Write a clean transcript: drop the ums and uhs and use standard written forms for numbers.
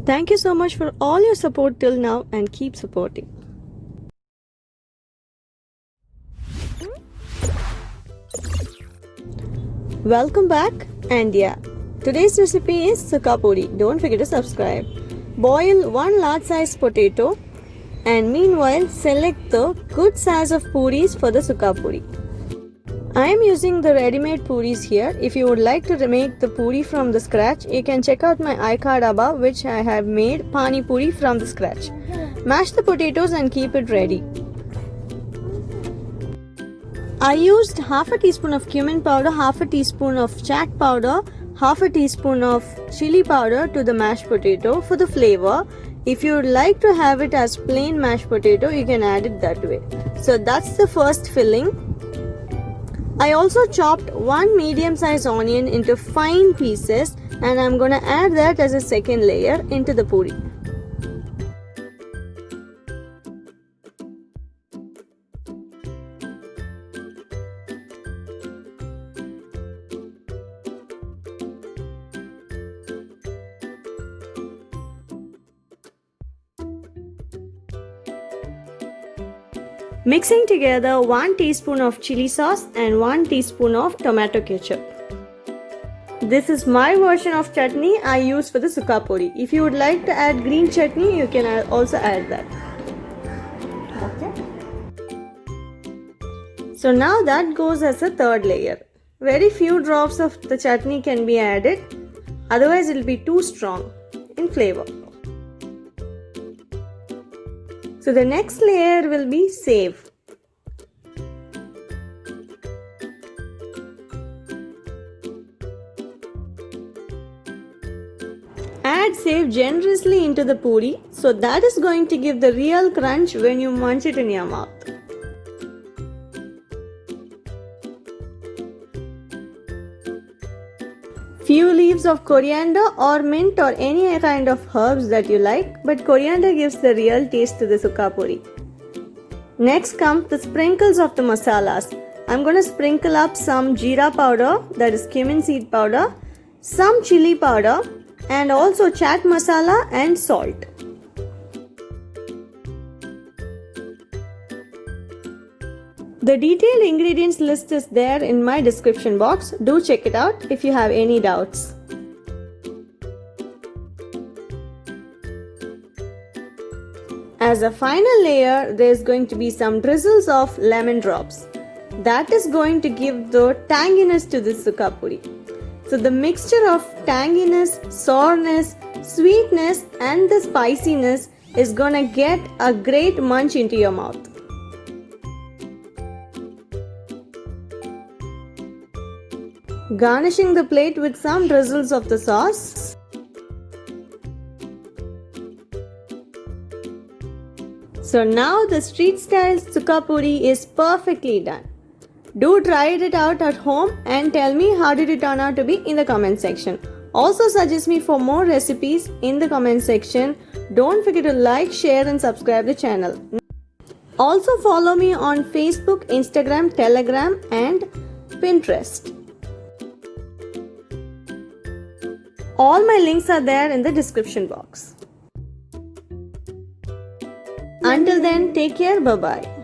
Thank you so much for all your support till now and keep supporting. Welcome back, and yeah, today's recipe is Sukha puri. Don't forget to subscribe. Boil 1 large size potato and meanwhile select the good size of puris for the Sukha puri. I am using the ready-made puris here. If you would like to make the puri from the scratch, you can check out my iCard above, which I have made pani puri from the scratch. Mash the potatoes and keep it ready. I used half a teaspoon of cumin powder, half a teaspoon of chaat powder, half a teaspoon of chili powder to the mashed potato for the flavor. If you would like to have it as plain mashed potato, you can add it that way. So that's the first filling. I also chopped 1 medium-sized onion into fine pieces, and I'm gonna add that as a second layer into the puri. Mixing together 1 teaspoon of chili sauce and 1 teaspoon of tomato ketchup. This is my version of chutney I use for the Sukha puri. If you would like to add green chutney, you can also add that. Okay. So now that goes as a third layer. Very few drops of the chutney can be added, otherwise it will be too strong in flavor. So the next layer will be save. Add save generously into the puri, so that is going to give the real crunch when you munch it in your mouth. Few leaves of coriander or mint or any kind of herbs that you like, but coriander gives the real taste to the Sukha puri. Next comes the sprinkles of the masalas. I'm going to sprinkle up some jeera powder, that is cumin seed powder, some chili powder, and also chaat masala and salt. The detailed ingredients list is there in my description box. Do check it out if you have any doubts. As a final layer, there is going to be some drizzles of lemon drops. That is going to give the tanginess to this Sukha puri. So the mixture of tanginess, sourness, sweetness and the spiciness is gonna get a great munch into your mouth. Garnishing the plate with some drizzles of the sauce. So now the street style Sukha puri is perfectly done. Do try it out at home and tell me how did it turn out to be in the comment section. Also suggest me for more recipes in the comment section. Don't forget to like, share and subscribe the channel. Also follow me on Facebook, Instagram, Telegram and Pinterest. All my links are there in the description box. Until then, take care, bye-bye.